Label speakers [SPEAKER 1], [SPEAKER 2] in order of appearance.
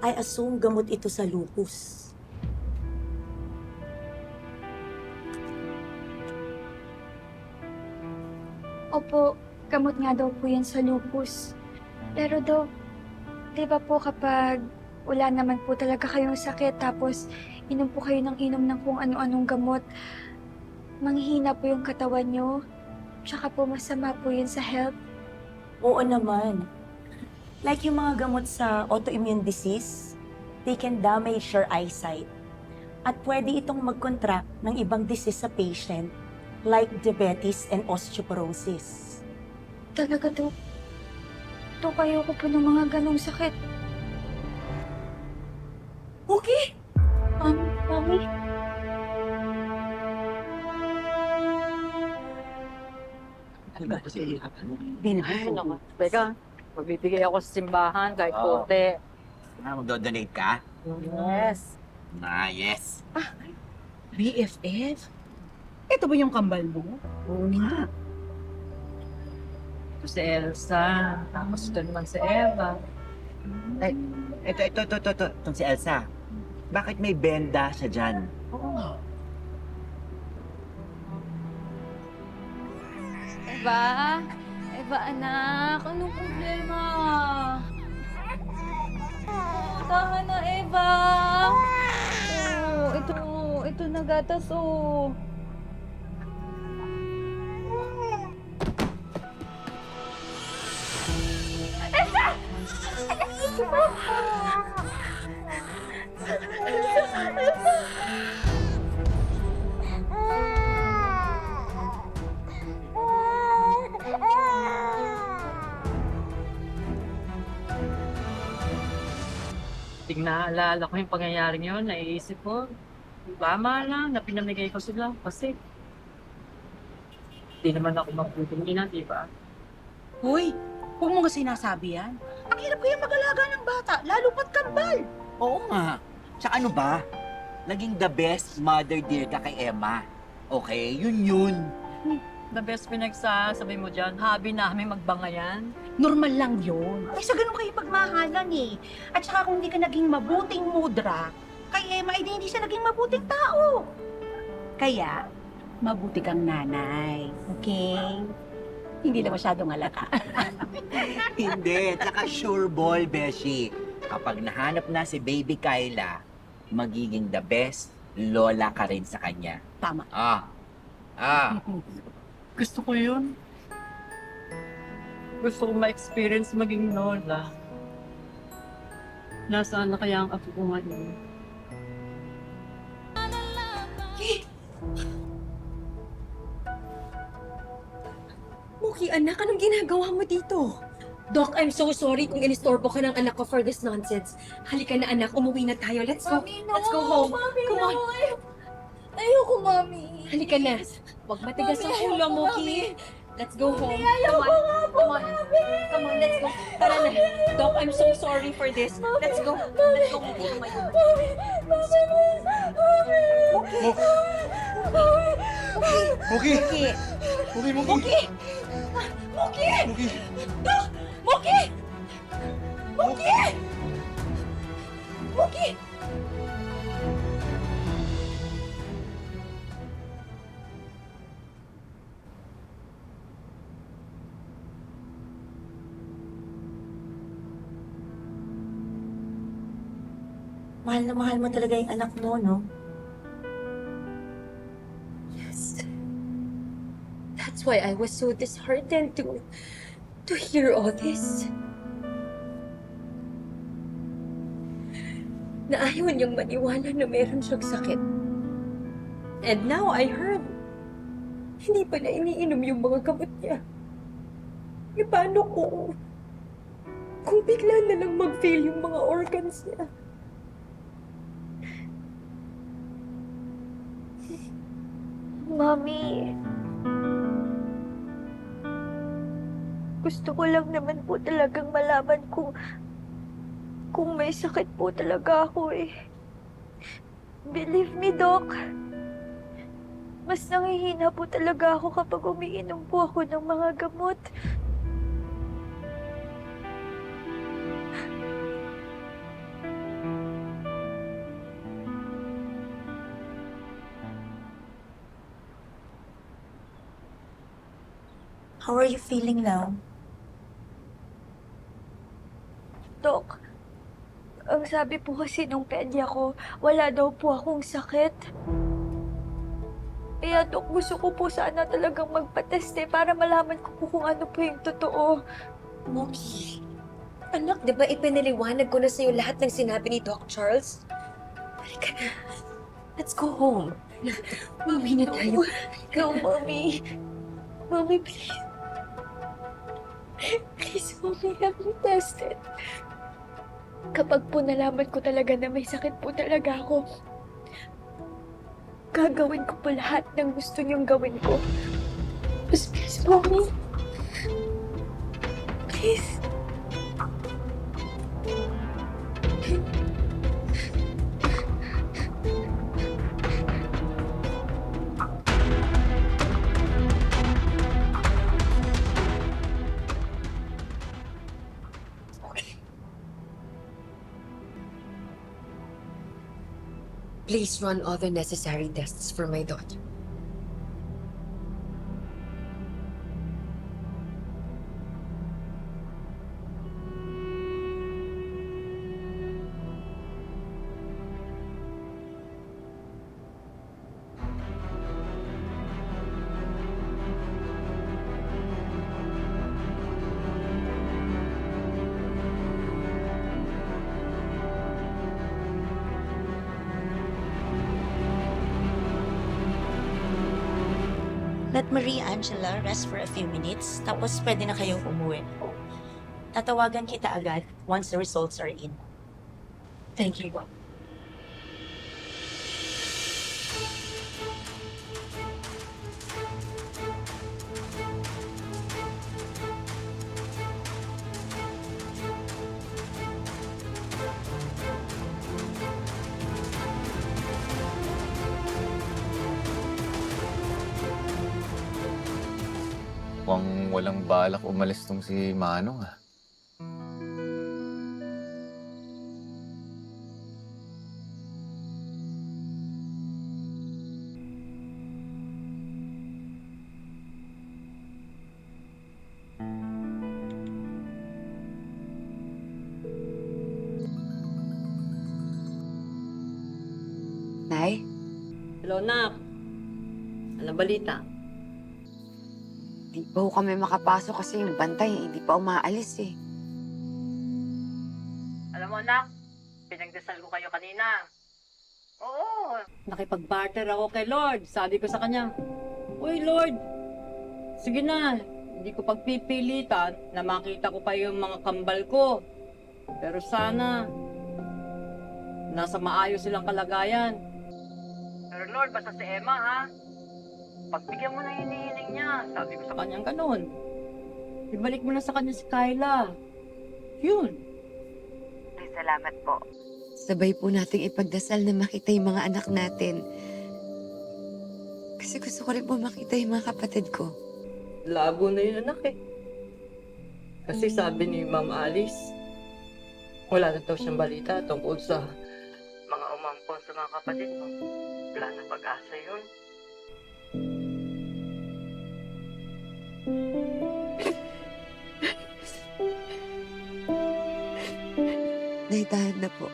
[SPEAKER 1] I assume gamot ito sa lupus.
[SPEAKER 2] Opo, gamot nga daw po yan sa lupus. Pero daw, di ba po kapag wala naman po talaga kayong sakit tapos inom po kayo ng inom ng kung ano-anong gamot, manghihina po yung katawan nyo, tsaka po masama po yun sa health.
[SPEAKER 1] Oo naman. Like yung mga gamot sa autoimmune disease, they can damage your eyesight. At pwede itong mag-contract ng ibang disease sa patient, like diabetes and osteoporosis.
[SPEAKER 2] Talaga daw, kayo ko po ng mga ganong sakit.
[SPEAKER 1] Okay.
[SPEAKER 2] Mami?
[SPEAKER 3] Ay, naku. Teka, magbibigay ako sa simbahan kahit
[SPEAKER 4] Oo.
[SPEAKER 3] konti.
[SPEAKER 4] Magdo-donate ka?
[SPEAKER 3] Yes.
[SPEAKER 4] Yes.
[SPEAKER 5] BFF? Ito ba yung kambal mo? Kunin mo.
[SPEAKER 3] Ito si Elsa. Tapos ito naman si Eva.
[SPEAKER 4] Ay, ito. Itong si Elsa. Bakit may benda siya dyan?
[SPEAKER 2] Eva? Eva, anak, anong problema? Tama na, Eva! Ito na gatas,
[SPEAKER 3] Ting naalala ko yung pangyayaring yun, naiisip ko. Tama lang na pinamigay ko sila kasi hindi naman ako mabuting ina, di ba?
[SPEAKER 5] Hoy, huwag mo nga sinasabi yan. Ang hirap kaya mag-alaga ng bata, lalo pat kambal.
[SPEAKER 4] Oo nga. Tsaka ano ba? Naging the best mother dear ka kay Emma. Okay, yun.
[SPEAKER 3] The best pinagsasabi mo dyan, hobby namin magbangayan.
[SPEAKER 5] Normal lang yun. Ay, sa ganun kayo pagmahalan eh. At saka kung hindi ka naging mabuting mudra, kay Emma, hindi siya naging mabuting tao. Kaya, mabuti kang nanay. Okay? Hindi na masyadong halata.
[SPEAKER 4] Hindi. Tsaka sure ball, Beshi. Kapag nahanap na si baby Kyla, magiging the best lola ka rin sa kanya.
[SPEAKER 5] Tama.
[SPEAKER 3] Gusto ko yun. Gusto ko ma-experience maging lola. Nasaan na kaya ang apo ko ngayon?
[SPEAKER 6] Muki, anak, anong ginagawa mo dito? Doc, I'm so sorry kung inistorbo ka ng anak ko for this nonsense. Halika na, anak. Umuwi na tayo. Let's go.
[SPEAKER 2] Mami, no!
[SPEAKER 6] Let's go home.
[SPEAKER 2] Mami,
[SPEAKER 6] Come on.
[SPEAKER 2] no! Ayoko, Mami.
[SPEAKER 6] Halika na. Huwag matigas ang
[SPEAKER 2] Mami,
[SPEAKER 6] ulo,
[SPEAKER 2] ayoko,
[SPEAKER 6] Muki. Let's go home.
[SPEAKER 2] Ayoko
[SPEAKER 6] Come on.
[SPEAKER 2] nga po,
[SPEAKER 6] Come on.
[SPEAKER 2] Mami.
[SPEAKER 6] Come on, let's go. Tara na. Doc, I'm so sorry for this. Let's go. Let's go, Muki. Tumayo.
[SPEAKER 2] Mami,
[SPEAKER 4] Muki!
[SPEAKER 6] Muki.
[SPEAKER 4] Muki!
[SPEAKER 6] Muki! Muki!
[SPEAKER 4] Muki!
[SPEAKER 6] Doc! Muki! Muki! Muki!
[SPEAKER 1] Mahal na mahal mo talaga yung anak mo, no?
[SPEAKER 6] Yes. That's why I was so disheartened to hear all this. Na ayaw niyang maniwala na meron siyang sakit. And now I heard, hindi pala iniinom yung mga gamot niya. E paano kung bigla na lang mag-fail yung mga organs niya?
[SPEAKER 2] Mami. Gusto ko lang naman po talagang malaman kung may sakit po talaga ako eh. Believe me, Doc. Mas nangihina po talaga ako kapag umiinom po ako ng mga gamot.
[SPEAKER 1] How are you feeling now?
[SPEAKER 2] Dok, ang sabi po kasi nung pedya ko, wala daw po akong sakit. Kaya Dok, gusto ko po sana talagang magpateste para malaman ko po kung ano po yung totoo.
[SPEAKER 6] Mommy, anak, di ba ipinaliwanag ko na sa'yo lahat ng sinabi ni Doc Charles? Halika na. Let's go home. Mami na tayo.
[SPEAKER 2] No, Mommy. Mommy, please. Please, Mommy, have me tested. Kapag po nalaman ko talaga na may sakit po talaga ako, gagawin ko po lahat ng gusto niyong gawin ko. Please, Mommy. Please.
[SPEAKER 6] Please run all the necessary tests for my daughter.
[SPEAKER 1] Let Maria Angela rest for a few minutes, tapos pwede na kayong umuwi. Tatawagan kita agad once the results are in.
[SPEAKER 6] Thank you.
[SPEAKER 7] Mukhang walang balak umalis tong si Manong ah.
[SPEAKER 8] Nay?
[SPEAKER 3] Hello, Nak. Anong balita?
[SPEAKER 8] Di pa ho kami makapasok kasi yung bantay hindi pa umaalis eh.
[SPEAKER 3] Alam mo, Nak, pinagdasal ko kayo kanina. Oo, nakipag-barter ako kay Lord. Sabi ko sa kanya, Uy, Lord, sige na, hindi ko pagpipilitan na makita ko pa yung mga kambal ko. Pero sana, nasa maayos silang kalagayan. Pero Lord, basta si Emma, ha? Pagbigyan mo na hinihiling niya. Sabi ko sa kanya ganun. Ibalik mo na sa kanya si Kyla. Yun.
[SPEAKER 8] Ay, salamat po. Sabay po nating ipagdasal na makita yung mga anak natin. Kasi gusto ko rin po makita yung mga kapatid ko.
[SPEAKER 3] Labo na yun, anak eh. Kasi sabi ni Ma'am Alice, wala na daw siyang balita tungkol sa mga umampon sa mga kapatid mo. Wala na pag-asa yun.
[SPEAKER 8] Naitahan na po.